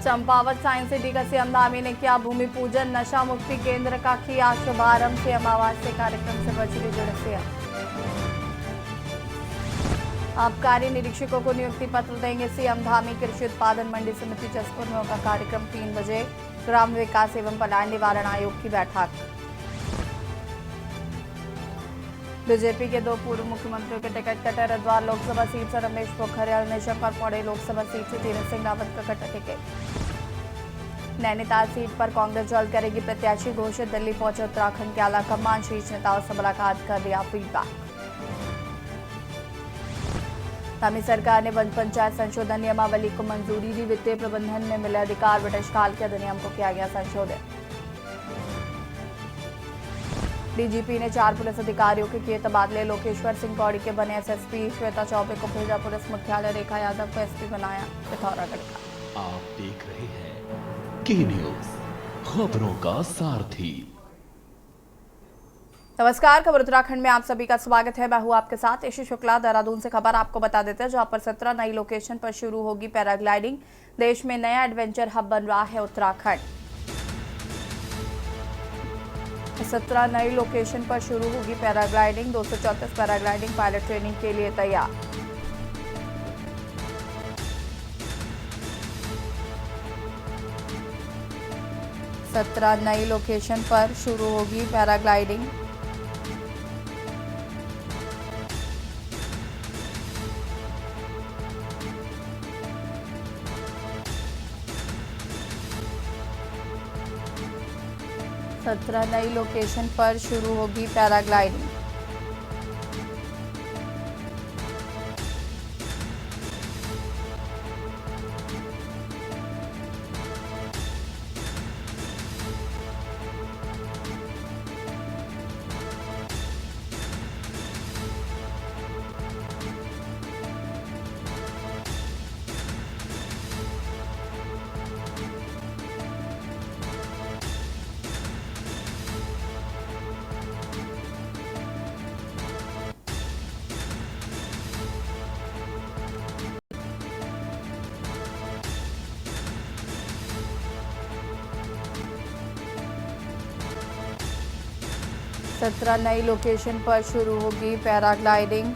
Champawat science city का CM Dhami ने किया भूमि पूजन। नशा मुक्ति केंद्र का किया शुभारंभ। सीएम आवास से कार्यक्रम से वर्चुअली जुड़े सीएम। आबकारी निरीक्षकों को नियुक्ति पत्र देंगे सीएम धामी। कृषि उत्पादन मंडी समिति जसपुर में होगा कार्यक्रम 3 बजे। ग्राम विकास एवं पलायन निवारण आयोग की बैठक। बीजेपी के 2 पूर्व मुख्यमंत्रियों के टिकट कटे। हरिद्वार लोकसभा सीट से रमेश पोखरियाल निशंक और पौड़ी लोकसभा सीट से तीरथ सिंह रावत का कटा टिकट। नैनीताल सीट पर कांग्रेस जल्द करेगी प्रत्याशी घोषित। दिल्ली पहुंचे उत्तराखंड के आला कमान। शीर्ष नेताओं से मुलाकात कर दिया फीडबैक। धामी सरकार ने वन पंचायत संशोधन नियमावली को मंजूरी दी। वित्तीय प्रबंधन में मिले अधिकार। ब्रिटिश काल के अधिनियम को किया गया संशोधित। डीजीपी ने 4 पुलिस अधिकारियों के किए तबादले। लोकेश्वर सिंह पौड़ी के बने एसएसपी। श्वेता चौबे को भेजा पुलिस मुख्यालय। रेखा यादव को एसपी बनाया पिथौरागढ़ का। आप देख रहे हैं की न्यूज, खबरों का सारथी। नमस्कार, खबर उत्तराखंड में आप सभी का स्वागत है। मैं हूं आपके साथ यशी शुक्ला। देहरादून से खबर आपको बता देते हैं, जहां पर 17 नई लोकेशन पर शुरू होगी पैराग्लाइडिंग। देश में नया एडवेंचर हब बन रहा है उत्तराखंड। 17 नई लोकेशन पर शुरू होगी पैराग्लाइडिंग। 234 पैराग्लाइडिंग पायलट ट्रेनिंग के लिए तैयार। सत्रह नई लोकेशन पर शुरू होगी पैराग्लाइडिंग। सत्रह नई लोकेशन पर शुरू होगी पैराग्लाइडिंग। सत्रह नई लोकेशन पर शुरू होगी पैराग्लाइडिंग।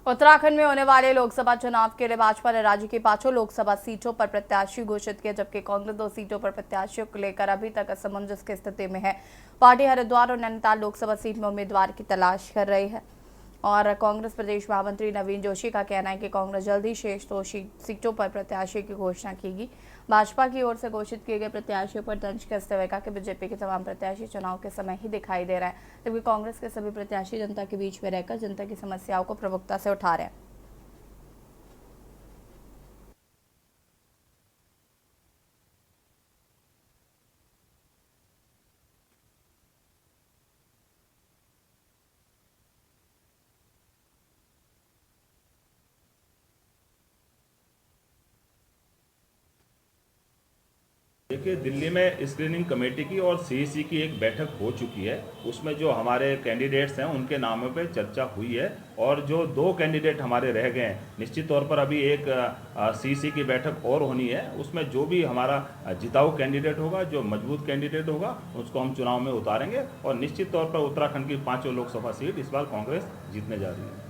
उत्तराखंड में होने वाले लोकसभा चुनाव के लिए भाजपा ने राज्य की 5 लोकसभा सीटों पर प्रत्याशी घोषित किए, जबकि कांग्रेस 2 सीटों पर प्रत्याशियों को लेकर अभी तक असमंजस की स्थिति में है। पार्टी हरिद्वार और नैनीताल लोकसभा सीट में उम्मीदवार की तलाश कर रही है और कांग्रेस प्रदेश महामंत्री नवीन जोशी का कहना है कि कांग्रेस जल्द ही शेष 2 सीटों पर प्रत्याशी की घोषणा की। भाजपा की ओर से घोषित किए गए प्रत्याशियों पर तंज कसते हुए कहा कि बीजेपी के तमाम प्रत्याशी चुनाव के समय ही दिखाई दे रहे हैं, जबकि कांग्रेस के सभी प्रत्याशी जनता के बीच में रहकर जनता की समस्याओं को प्रमुखता से उठा रहे हैं। देखिए, दिल्ली में स्क्रीनिंग कमेटी की और सीईसी की एक बैठक हो चुकी है। उसमें जो हमारे कैंडिडेट्स हैं उनके नामों पे चर्चा हुई है और जो 2 कैंडिडेट हमारे रह गए हैं, निश्चित तौर पर अभी एक सीईसी की बैठक और होनी है। उसमें जो भी हमारा जिताऊ कैंडिडेट होगा, जो मजबूत कैंडिडेट होगा, उसको हम चुनाव में उतारेंगे और निश्चित तौर पर उत्तराखंड की 5 लोकसभा सीट इस बार कांग्रेस जीतने जा रही है।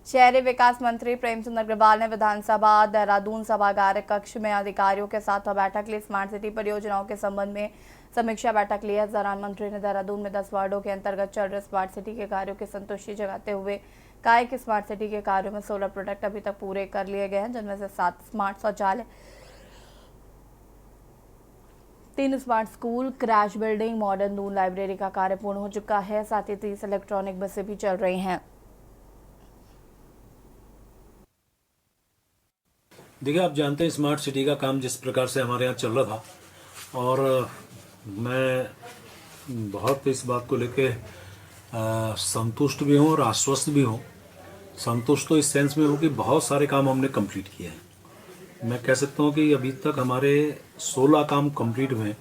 शहरी विकास मंत्री प्रेम चंद अग्रवाल ने विधानसभा देहरादून सभागार कक्ष में अधिकारियों के साथ बैठक ली। स्मार्ट सिटी परियोजनाओं के संबंध में समीक्षा बैठक ली। इस दौरान मंत्री ने देहरादून में 10 वार्डों के अंतर्गत चल रहे स्मार्ट सिटी के कार्यों की संतुष्टि जताते हुए कहा कि स्मार्ट सिटी के कार्यों में 16 प्रोजेक्ट अभी तक पूरे कर लिए गए हैं, जिनमें से 7 स्मार्ट शौचालय, 3 smart school, crash building, modern Doon library का कार्य पूर्ण हो चुका है। साथ ही 30 इलेक्ट्रॉनिक बसें भी चल रही हैं। देखिए, आप जानते हैं स्मार्ट सिटी का काम जिस प्रकार से हमारे यहाँ चल रहा था, और मैं बहुत इस बात को लेके संतुष्ट भी हूँ और आश्वस्त भी हूँ। संतुष्ट तो इस सेंस में हूँ कि बहुत सारे काम हमने कंप्लीट किए हैं। मैं कह सकता हूँ कि अभी तक हमारे 16 काम कंप्लीट हुए हैं,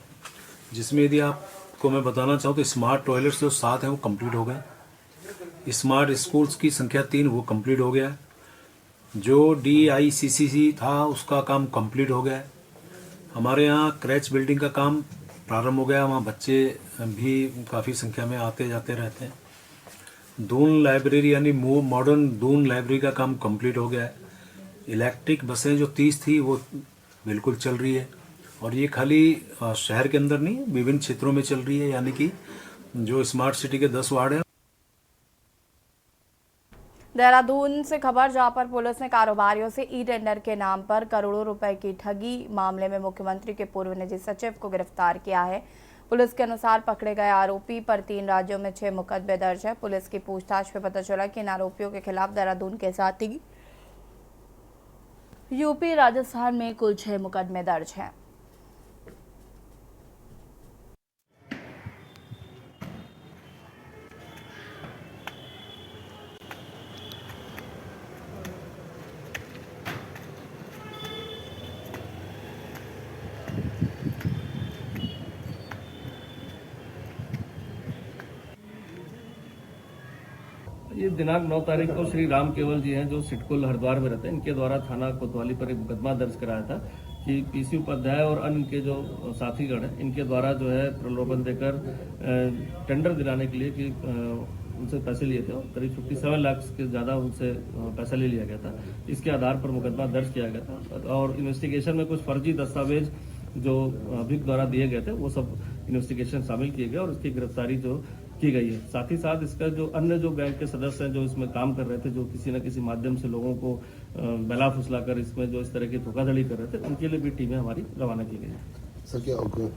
जिसमें यदि आपको मैं बताना चाहूँ तो स्मार्ट टॉयलेट्स जो 7 हैं वो कंप्लीट हो गए। स्मार्ट स्कूल्स की संख्या 3 वो कंप्लीट हो गया है। जो DICCC था उसका काम कंप्लीट हो गया है। हमारे यहाँ क्रैच बिल्डिंग का काम प्रारंभ हो गया, वहाँ बच्चे भी काफ़ी संख्या में आते जाते रहते हैं। दून लाइब्रेरी यानी मॉडर्न दून लाइब्रेरी का काम कंप्लीट हो गया है। इलेक्ट्रिक बसें जो 30 थी वो बिल्कुल चल रही है, और ये खाली शहर के अंदर नहीं, विभिन्न क्षेत्रों में चल रही है। यानी कि जो स्मार्ट सिटी के 10 वार्ड हैं। देहरादून से खबर, जहां पर पुलिस ने कारोबारियों से ई टेंडर के नाम पर करोड़ों रुपए की ठगी मामले में मुख्यमंत्री के पूर्व निजी सचिव को गिरफ्तार किया है। पुलिस के अनुसार पकड़े गए आरोपी पर 3 राज्यों में 6 मुकदमे दर्ज है। पुलिस की पूछताछ में पता चला कि इन आरोपियों के खिलाफ देहरादून के साथ ही यूपी, राजस्थान में कुल 6 मुकदमे दर्ज हैं। ये दिनांक 9 तारीख को श्री राम केवल जी हैं जो सिटकुल हरिद्वार में रहते हैं, इनके द्वारा थाना कोतवाली पर एक मुकदमा दर्ज कराया था कि PC उपाध्याय और अन्य के जो साथीगण हैं इनके द्वारा जो है प्रलोभन देकर टेंडर दिलाने के लिए कि उनसे पैसे लिए थे और करीब 57 लाख के ज़्यादा उनसे पैसा ले लिया गया था। इसके आधार पर मुकदमा दर्ज किया गया था और इन्वेस्टिगेशन में कुछ फर्जी दस्तावेज जो अभियुक्त द्वारा दिए गए थे वो सब इन्वेस्टिगेशन शामिल किए गए और उसकी गिरफ्तारी जो की गई है। साथ ही साथ इसका जो अन्य जो बैंक के सदस्य हैं जो इसमें काम कर रहे थे, जो किसी न किसी माध्यम से लोगों को बहला फुसला कर इसमें जो इस तरह की धोखाधड़ी कर रहे थे, उनके लिए भी टीमें हमारी रवाना की गई है। सर क्या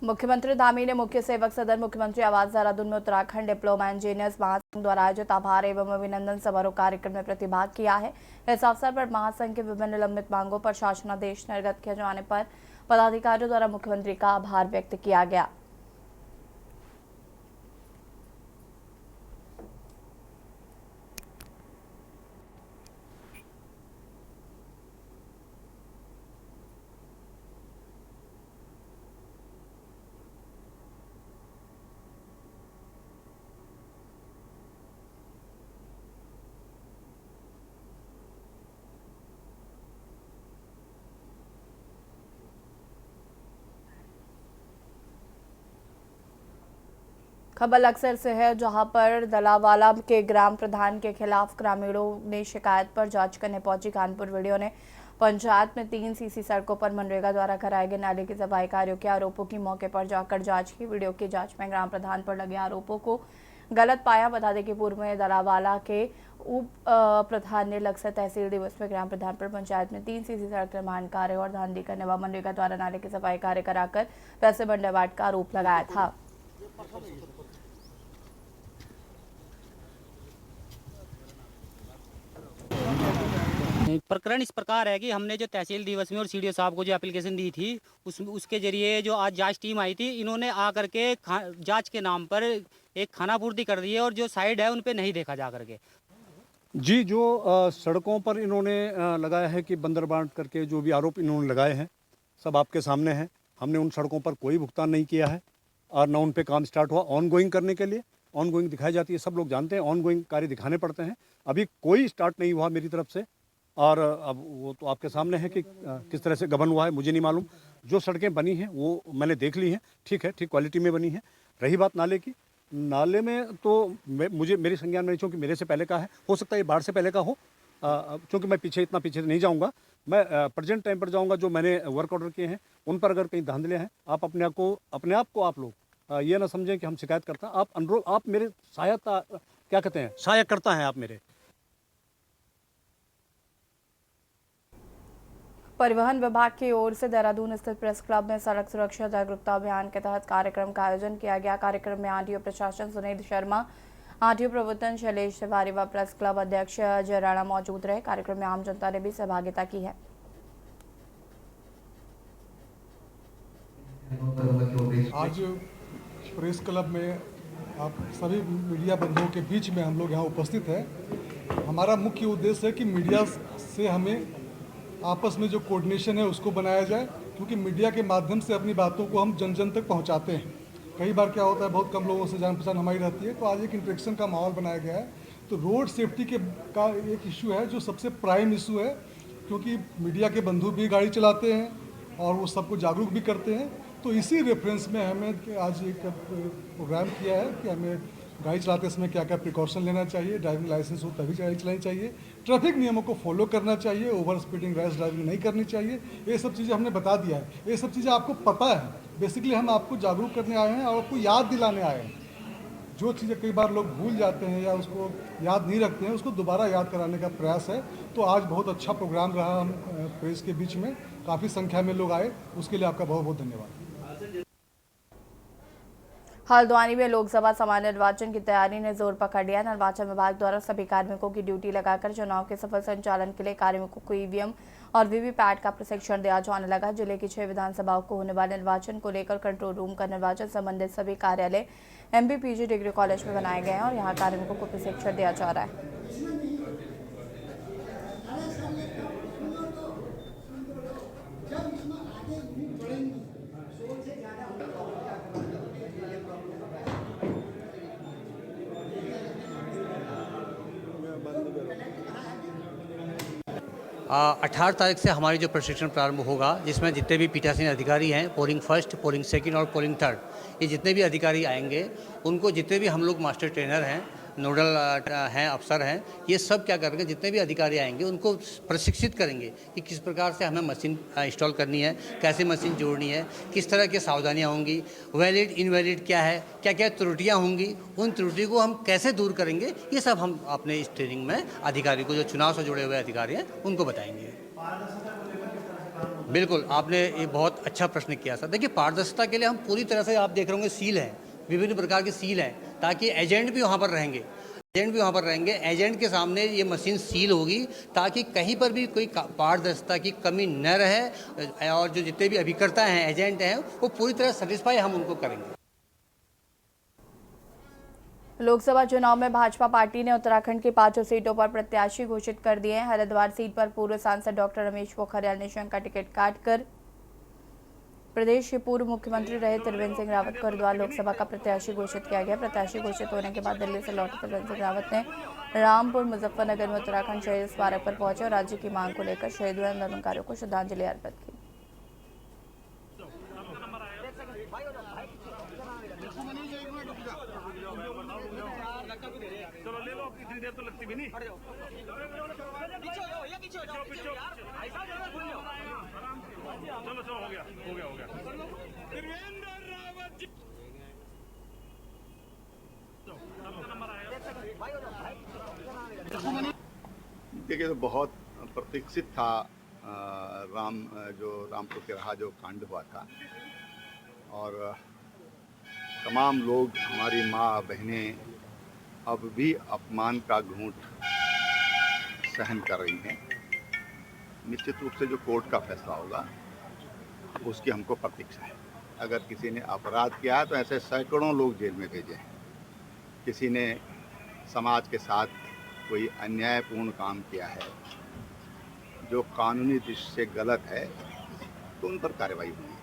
मुख्यमंत्री धामी ने मुख्य सेवक सदन मुख्यमंत्री आवास देहरादून में उत्तराखंड डिप्लोमा इंजीनियर्स महासंघ द्वारा आयोजित आभार एवं अभिनंदन समारोह कार्यक्रम में प्रतिभाग किया है। इस अवसर पर महासंघ के विभिन्न लंबित मांगों पर शासनादेश निर्गत किए जाने पर पदाधिकारियों द्वारा मुख्यमंत्री का आभार व्यक्त किया गया। खबर अक्सर से है, जहां पर दलावाला के ग्राम प्रधान के खिलाफ ग्रामीणों ने शिकायत पर जांच करने पहुंची कानपुर वीडियो ने पंचायत में 3 सीसी सड़कों पर मनरेगा द्वारा कराए गए नाले की सफाई कार्यों के आरोपों की मौके पर जाकर जांच की। वीडियो की जांच में ग्राम प्रधान पर लगे आरोपों को गलत पाया। बता दें कि पूर्व में दलावाला के उप प्रधान ने लक्सर तहसील दिवस में ग्राम प्रधान पर पंचायत में 3 सीसी सड़क निर्माण कार्य और धांधली करने व मनरेगा द्वारा नाले की सफाई कार्य कराकर पैसे बंटवारा का आरोप लगाया था। प्रकरण इस प्रकार है कि हमने जो तहसील दिवस में और CDO साहब को जो एप्लीकेशन दी थी उसके जरिए जो आज जांच टीम आई थी, इन्होंने आकर के जांच के नाम पर एक खानापूर्ति कर दी है और जो साइड है उन पे नहीं देखा जा करके। जी, जो सड़कों पर इन्होंने लगाया है कि बंदर बांट करके जो भी आरोप इन्होंने लगाए हैं सब आपके सामने हैं। हमने उन सड़कों पर कोई भुगतान नहीं किया है और न उन पे काम स्टार्ट हुआ। ऑनगोइंग करने के लिए ऑनगोइंग दिखाई जाती है, सब लोग जानते हैं ऑनगोइंग कार्य दिखाने पड़ते हैं। अभी कोई स्टार्ट नहीं हुआ मेरी तरफ से और अब वो तो आपके सामने है कि किस तरह से गबन हुआ है, मुझे नहीं मालूम। जो सड़कें बनी हैं वो मैंने देख ली हैं, ठीक है, ठीक क्वालिटी में बनी है। रही बात नाले की, नाले में तो मुझे मेरी संज्ञान में नहीं, चूँकि मेरे से पहले का है, हो सकता है ये बाढ़ से पहले का हो। चूँकि मैं इतना पीछे नहीं जाऊँगा, मैं प्रेजेंट टाइम पर जाऊँगा। जो मैंने वर्क ऑर्डर किए हैं उन पर अगर कहीं धांधले हैं, आप अपने आप को आप लोग ये ना समझें कि हम शिकायत करता। आप मेरे सहायता क्या कहते हैं, सहायक करता हैं आप मेरे। परिवहन विभाग की ओर से देहरादून स्थित प्रेस क्लब में सड़क सुरक्षा जागरूकता अभियान के तहत कार्यक्रम का आयोजन किया गया। कार्यक्रम में RDO प्रशासन सुनील शर्मा, आरटीओ प्रवर्तन शैलेश तिवारी व प्रेस क्लब अध्यक्ष अजय राणा मौजूद रहे। कार्यक्रम में आम जनता ने भी सहभागिता की है। आज प्रेस क्लब में आप सभी मीडिया बंधुओं के बीच में हम लोग यहाँ उपस्थित हैं। हमारा मुख्य उद्देश्य है कि मीडिया से हमें आपस में जो कोऑर्डिनेशन है उसको बनाया जाए, क्योंकि मीडिया के माध्यम से अपनी बातों को हम जन जन तक पहुँचाते हैं। कई बार क्या होता है, बहुत कम लोगों से जान पहचान हमारी रहती है, तो आज एक इंटरेक्शन का माहौल बनाया गया है। तो रोड सेफ्टी का एक इशू है जो सबसे प्राइम इशू है, क्योंकि मीडिया के बंधु भी गाड़ी चलाते हैं और वो सबको जागरूक भी करते हैं। तो इसी रेफरेंस में हमें आज एक प्रोग्राम किया है कि हमें गाड़ी चलाते समय क्या क्या प्रिकॉशन लेना चाहिए, ड्राइविंग लाइसेंस हो तभी गाड़ी चलानी चाहिए, ट्रैफिक नियमों को फॉलो करना चाहिए, ओवर स्पीडिंग रैश ड्राइविंग नहीं करनी चाहिए। ये सब चीज़ें हमने बता दिया है, ये सब चीज़ें आपको पता है। बेसिकली हम आपको जागरूक करने आए हैं और आपको याद दिलाने आए हैं। जो चीज़ें कई बार लोग भूल जाते हैं या उसको याद नहीं रखते हैं, उसको दोबारा याद कराने का प्रयास है। तो आज बहुत अच्छा प्रोग्राम रहा, हम प्रेस के बीच में काफ़ी संख्या में लोग आए, उसके लिए आपका बहुत बहुत धन्यवाद। हल्द्वानी में लोकसभा सामान्य निर्वाचन की तैयारी ने जोर पकड़ लिया। निर्वाचन विभाग द्वारा सभी कार्मिकों की ड्यूटी लगाकर चुनाव के सफल संचालन के लिए कार्मिकों को ईवीएम और वीवीपैट का प्रशिक्षण दिया जाने लगा। जिले की 6 विधानसभाओं को होने वाले निर्वाचन को लेकर कंट्रोल रूम का निर्वाचन संबंधित सभी कार्यालय MBPG डिग्री कॉलेज में बनाए गए हैं और यहाँ कार्मिकों को प्रशिक्षण दिया जा रहा है। अठारह तारीख से हमारी जो प्रशिक्षण प्रारंभ होगा, जिसमें जितने भी पीठासीन अधिकारी हैं, पोलिंग फर्स्ट, पोलिंग सेकंड और पोलिंग थर्ड, ये जितने भी अधिकारी आएंगे, उनको जितने भी हम लोग मास्टर ट्रेनर हैं, नोडल हैं, अफसर हैं, ये सब क्या करेंगे, जितने भी अधिकारी आएंगे उनको प्रशिक्षित करेंगे कि किस प्रकार से हमें मशीन इंस्टॉल करनी है, कैसे मशीन जोड़नी है, किस तरह की सावधानियाँ होंगी, वैलिड इनवैलिड क्या है, क्या क्या त्रुटियाँ होंगी, उन त्रुटि को हम कैसे दूर करेंगे, ये सब हम अपने इस ट्रेनिंग में अधिकारी को, जो चुनाव से जुड़े हुए अधिकारी हैं, उनको बताएंगे। बिल्कुल, आपने ये बहुत अच्छा प्रश्न किया सर। देखिए, पारदर्शिता के लिए हम पूरी तरह से, आप देख रहे होंगे, सील हैं, विभिन्न प्रकार की सील हैं, ताकि एजेंट भी वहाँ पर रहेंगे, एजेंट के सामने ये मशीन सील होगी, ताकि कहीं पर भी कोई पारदर्शिता की कमी न रहे और जो जितने भी अभिकर्ता हैं, एजेंट हैं, वो पूरी तरह सेटिस्फाई हम उनको करेंगे। लोकसभा चुनाव में भाजपा पार्टी ने उत्तराखंड की 5 सीटों पर प्रत्याशी घोषित कर दिए हैं। हरिद्वार सीट पर पूर्व सांसद डॉक्टर रमेश पोखरियाल निशंक का टिकट काटकर प्रदेश के पूर्व मुख्यमंत्री रहे त्रिवेंद्र सिंह रावत को हरिद्वार लोकसभा का प्रत्याशी घोषित किया गया। प्रत्याशी घोषित होने के बाद दिल्ली से लौटे त्रिवेंद्र सिंह रावत ने रामपुर मुजफ्फरनगर में उत्तराखंड शहीद स्मारक पर पहुंचे और राज्य की मांग को लेकर शहीद हुए आंदोलनकारियों को श्रद्धांजलि अर्पित की। देखिए, तो बहुत प्रतीक्षित था रामपुर के रहा जो कांड हुआ था, और तमाम लोग, हमारी माँ बहनें अब भी अपमान का घूंट सहन कर रही हैं। निश्चित रूप से जो कोर्ट का फैसला होगा उसकी हमको प्रतीक्षा है। अगर किसी ने अपराध किया है तो ऐसे सैकड़ों लोग जेल में भेजे हैं। किसी ने समाज के साथ कोई अन्यायपूर्ण काम किया है जो कानूनी दृष्टि से गलत है, तो उन पर कार्रवाई हुई।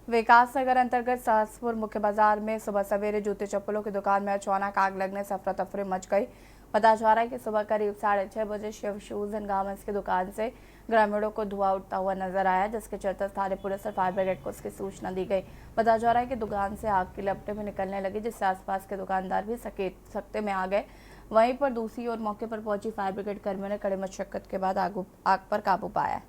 विकास नगर अंतर्गत सहसपुर मुख्य बाजार में सुबह सवेरे जूते चप्पलों की दुकान में अचानक आग लगने से अफरा तफरी मच गई। पता चला रहा है कि सुबह करीब 6:30 बजे शिव शूज एंड गारमेंट्स की दुकान से ग्रामीणों को धुआं उठता हुआ नजर आया, जिसके चलते स्थानीय पुलिस और फायर ब्रिगेड को उसकी सूचना दी गई। पता चला रहा है कि दुकान से आग की लपटें भी निकलने लगी, जिससे आसपास के दुकानदार भी सकते में आ गए। वहीं पर दूसरी ओर मौके पर पहुंची फायर ब्रिगेड कर्मियों ने कड़ी मशक्कत के बाद आग पर काबू पाया।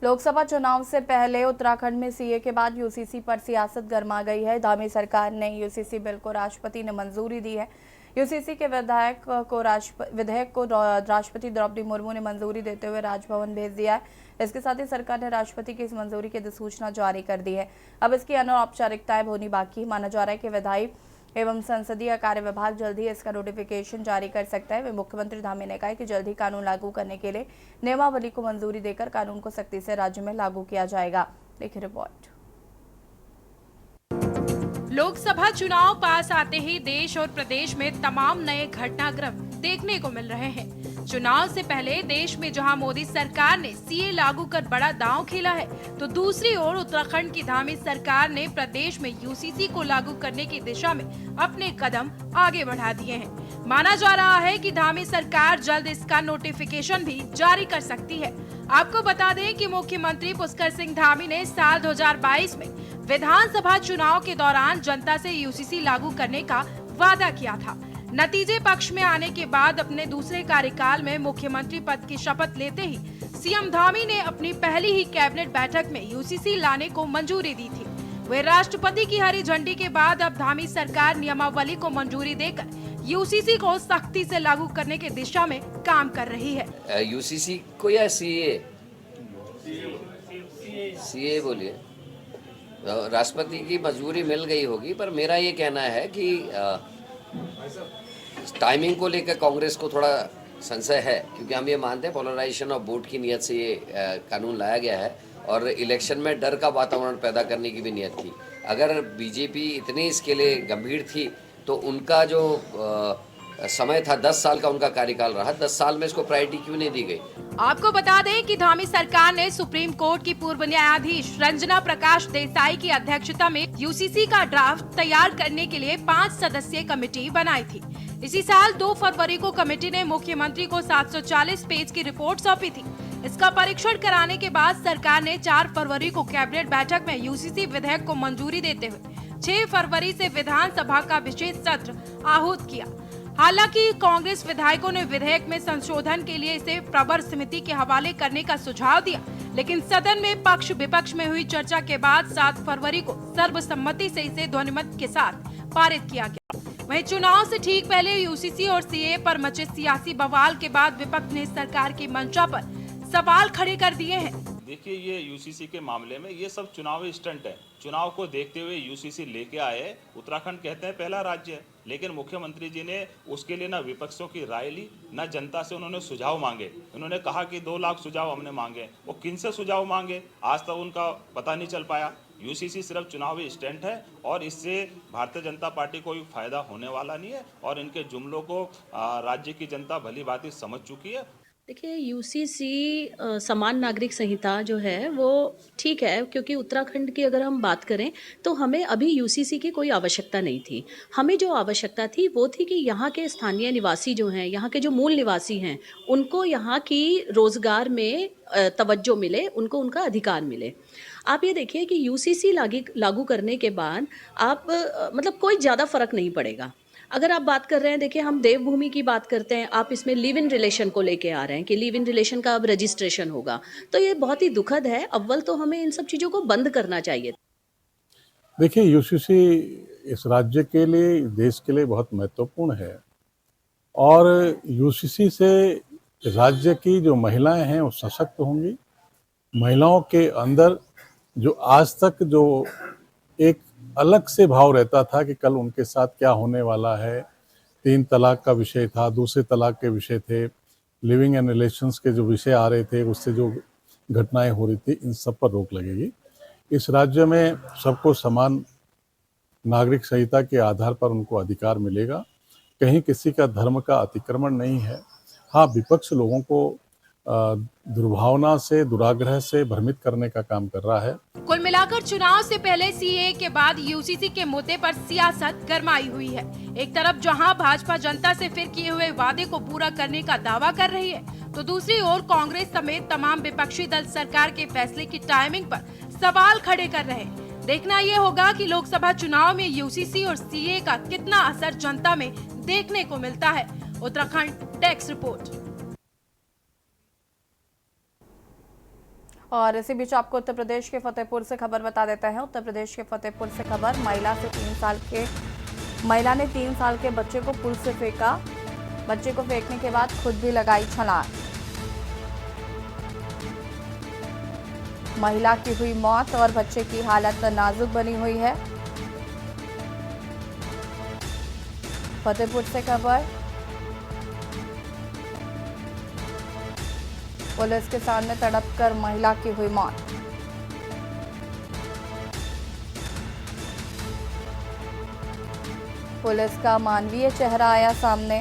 लोकसभा चुनाव से पहले उत्तराखंड में सीए के बाद यूसीसी पर सियासत गर्मा गई है। धामी सरकार ने यूसीसी बिल को राष्ट्रपति ने मंजूरी दी है। यूसीसी के विधेयक को राष्ट्रपति द्रौपदी मुर्मू ने मंजूरी देते हुए राजभवन भेज दिया है। इसके साथ ही सरकार ने राष्ट्रपति की इस मंजूरी की अधिसूचना जारी कर दी है। अब इसकी अन्य औपचारिकताएं होनी बाकी। माना जा रहा है कि विधायी एवं संसदीय कार्य विभाग जल्द ही इसका नोटिफिकेशन जारी कर सकता है। मुख्यमंत्री धामी ने कहा कि जल्द ही कानून लागू करने के लिए नियमावली को मंजूरी देकर कानून को सख्ती से राज्य में लागू किया जाएगा। देखिए रिपोर्ट। लोकसभा चुनाव पास आते ही देश और प्रदेश में तमाम नए घटनाक्रम देखने को मिल रहे हैं। चुनाव से पहले देश में जहां मोदी सरकार ने सीए लागू कर बड़ा दांव खेला है, तो दूसरी ओर उत्तराखंड की धामी सरकार ने प्रदेश में यूसीसी को लागू करने की दिशा में अपने कदम आगे बढ़ा दिए हैं। माना जा रहा है कि धामी सरकार जल्द इसका नोटिफिकेशन भी जारी कर सकती है। आपको बता दें कि मुख्यमंत्री पुष्कर सिंह धामी ने साल 2022 में विधानसभा चुनाव के दौरान जनता से यूसीसी लागू करने का वादा किया था। नतीजे पक्ष में आने के बाद अपने दूसरे कार्यकाल में मुख्यमंत्री पद की शपथ लेते ही सीएम धामी ने अपनी पहली ही कैबिनेट बैठक में यूसीसी लाने को मंजूरी दी थी। वे राष्ट्रपति की हरी झंडी के बाद अब धामी सरकार नियमावली को मंजूरी देकर यूसीसी को सख्ती से लागू करने की दिशा में काम कर रही है। यूसीसी को या सीए बोलिए, राष्ट्रपति की मंजूरी मिल गई होगी, पर मेरा ये कहना है कि टाइमिंग को लेकर कांग्रेस को थोड़ा संशय है, क्योंकि हम ये मानते हैं पोलराइजेशन ऑफ वोट की नियत से ये कानून लाया गया है और इलेक्शन में डर का वातावरण पैदा करने की भी नियत थी। अगर बीजेपी इतनी इसके लिए गंभीर थी तो उनका जो समय था 10 साल का उनका कार्यकाल रहा, 10 साल में इसको प्रायोरिटी क्यों नहीं दी गई? आपको बता दें कि धामी सरकार ने सुप्रीम कोर्ट की पूर्व न्यायाधीश रंजना प्रकाश देसाई की अध्यक्षता में यूसीसी का ड्राफ्ट तैयार करने के लिए 5 सदस्यीय कमेटी बनाई थी। इसी साल 2 फरवरी को कमेटी ने मुख्यमंत्री को 740 पेज की रिपोर्ट सौंपी थी। इसका परीक्षण कराने के बाद सरकार ने 4 फरवरी को कैबिनेट बैठक में यूसीसी विधेयक को मंजूरी देते हुए 6 फरवरी से विधानसभा का विशेष सत्र आहूत किया। हालांकि कांग्रेस विधायकों ने विधेयक में संशोधन के लिए इसे प्रवर समिति के हवाले करने का सुझाव दिया, लेकिन सदन में पक्ष विपक्ष में हुई चर्चा के बाद 7 फरवरी को सर्वसम्मति से इसे ध्वनिमत के साथ पारित किया गया। वहीं चुनाव से ठीक पहले यूसीसी और सीए पर मचे सियासी बवाल के बाद विपक्ष ने सरकार की मंशा पर सवाल खड़े कर दिए हैं। देखिए, ये यूसीसी के मामले में ये सब चुनावी स्टंट है। चुनाव को देखते हुए यूसीसी लेके आए। उत्तराखंड कहते हैं पहला राज्य है, लेकिन मुख्यमंत्री जी ने उसके लिए ना विपक्षों की राय ली, ना जनता से उन्होंने सुझाव मांगे। उन्होंने कहा कि 2 लाख सुझाव हमने मांगे, वो किन से सुझाव मांगे आज तक उनका पता नहीं चल पाया। यूसीसी सिर्फ चुनावी स्टंट है और इससे भारतीय जनता पार्टी को कोई फायदा होने वाला नहीं है और इनके जुमलों को राज्य की जनता भली भांति समझ चुकी है। देखिए, यूसीसी समान नागरिक संहिता जो है वो ठीक है, क्योंकि उत्तराखंड की अगर हम बात करें तो हमें अभी यूसीसी की कोई आवश्यकता नहीं थी। हमें जो आवश्यकता थी वो थी कि यहाँ के स्थानीय निवासी जो हैं, यहाँ के जो मूल निवासी हैं, उनको यहाँ की रोजगार में तवज्जो मिले, उनको उनका अधिकार मिले। आप ये देखिए कि यूसीसी लागू करने के बाद आप मतलब कोई ज़्यादा फर्क नहीं पड़ेगा। अगर आप बात कर रहे हैं, देखिए हम देवभूमि की बात करते हैं, आप इसमें लिव इन रिलेशन को लेके आ रहे हैं कि लिव इन रिलेशन का अब रजिस्ट्रेशन होगा, तो ये बहुत ही दुखद है। अव्वल तो हमें इन सब चीज़ों को बंद करना चाहिए। देखिए, यूसीसी इस राज्य के लिए, देश के लिए बहुत महत्वपूर्ण है और यूसीसी से राज्य की जो महिलाएं हैं वो सशक्त होंगी। महिलाओं के अंदर जो आज तक जो एक अलग से भाव रहता था कि कल उनके साथ क्या होने वाला है, 3 तलाक का विषय था, दूसरे तलाक के विषय थे, लिविंग एंड रिलेशंस के जो विषय आ रहे थे, उससे जो घटनाएं हो रही थी, इन सब पर रोक लगेगी। इस राज्य में सबको समान नागरिक संहिता के आधार पर उनको अधिकार मिलेगा। कहीं किसी का धर्म का अतिक्रमण नहीं है। हाँ, विपक्ष लोगों को दुर्भावना से, दुराग्रह से भ्रमित करने का काम कर रहा है। कुल मिलाकर चुनाव से पहले सीए के बाद यूसीसी के मुद्दे पर सियासत गरमाई हुई है। एक तरफ जहां भाजपा जनता से फिर किए हुए वादे को पूरा करने का दावा कर रही है, तो दूसरी ओर कांग्रेस समेत तमाम विपक्षी दल सरकार के फैसले की टाइमिंग पर सवाल खड़े कर रहे हैं। देखना ये होगा कि लोकसभा चुनाव में यूसीसी और सीए का कितना असर जनता में देखने को मिलता है। Uttarakhand desk report. और इसी बीच आपको उत्तर प्रदेश के फतेहपुर से खबर बता देते हैं। उत्तर प्रदेश के फतेहपुर से खबर, महिला ने 3 साल के बच्चे को पुल से फेंका। बच्चे को फेंकने के बाद खुद भी लगाई छलांग। महिला की हुई मौत और बच्चे की हालत नाजुक बनी हुई है। फतेहपुर से खबर, पुलिस के सामने तड़पकर महिला की हुई मौत। पुलिस का मानवीय चेहरा आया सामने।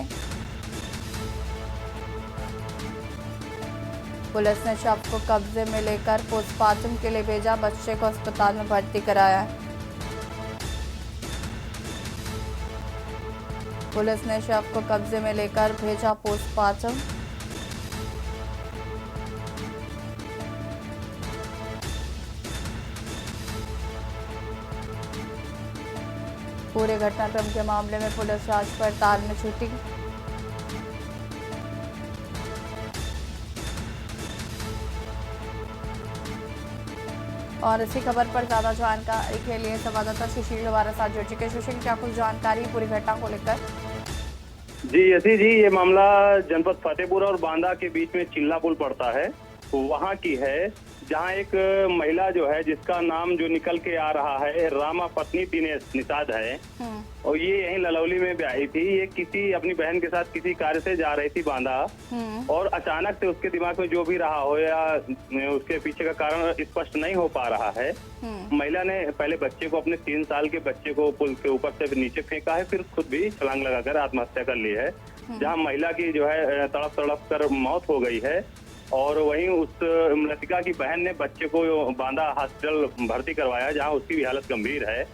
पुलिस ने शव को कब्जे में लेकर पोस्टमार्टम के लिए भेजा। बच्चे को अस्पताल में भर्ती कराया। पुलिस ने शव को कब्जे में लेकर भेजा पोस्टमार्टम। पूरे घटनाक्रम के मामले में पुलिस जांच पड़ताल में जुटी। और इसी खबर पर ज्यादा जानकारी के लिए संवाददाता सुशील हमारे साथ जुड़ चुके। सुशील, क्या कुछ जानकारी पूरी घटना को लेकर? जी यति जी, ये मामला जनपद फतेहपुर और बांदा के बीच में चिल्ला पुल पड़ता है, वहाँ की है, जहाँ एक महिला जो है जिसका नाम जो निकल के आ रहा है रामा पत्नी दिनेश निषाद है, और ये यहीं ललौली में ब्याही थी। ये किसी अपनी बहन के साथ किसी कार्य से जा रही थी बांदा, और अचानक से उसके दिमाग में जो भी रहा हो या उसके पीछे का कारण स्पष्ट नहीं हो पा रहा है। महिला ने पहले बच्चे को, अपने 3 साल के बच्चे को पुल के ऊपर से नीचे फेंका है, फिर खुद भी छलांग लगाकर आत्महत्या कर ली है, जहाँ महिला की जो है तड़प तड़प कर मौत हो गई है। और वहीं उस मृतका की बहन ने बच्चे को बांदा हॉस्पिटल भर्ती करवाया, जहां उसकी भी हालत गंभीर है।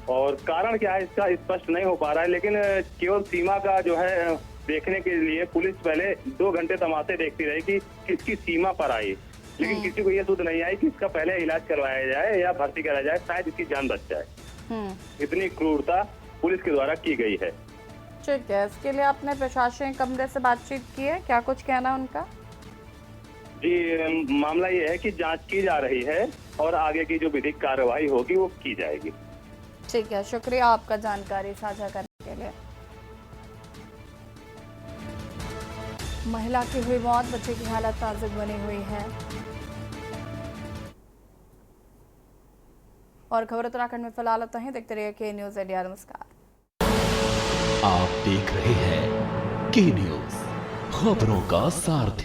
और कारण क्या है इसका स्पष्ट नहीं हो पा रहा है, लेकिन केवल सीमा का जो है देखने के लिए पुलिस पहले 2 घंटे तमाशे देखती रही कि किसकी सीमा पर आई, लेकिन किसी को ये सूझ नहीं आई कि इसका पहले इलाज करवाया जाए या भर्ती कराया जाए, शायद इसकी जान बच जाए। इतनी क्रूरता पुलिस के द्वारा की गई है। ठीक है, इसके लिए आपने प्रशासनिक अमले से बातचीत की है, क्या कुछ कहना उनका? जी, मामला ये है कि जांच की जा रही है और आगे की जो विधिक कार्रवाई होगी वो की जाएगी। ठीक है, शुक्रिया आपका जानकारी साझा करने के लिए। महिला की हुई मौत, बच्चे की हालत नाजुक बनी हुई है। और खबर उत्तराखंड में फिलहाल इतना ही। देखते रहिए के न्यूज़ इंडिया। नमस्कार। आप देख रहे हैं के न्यूज़, खबरों का सारथी।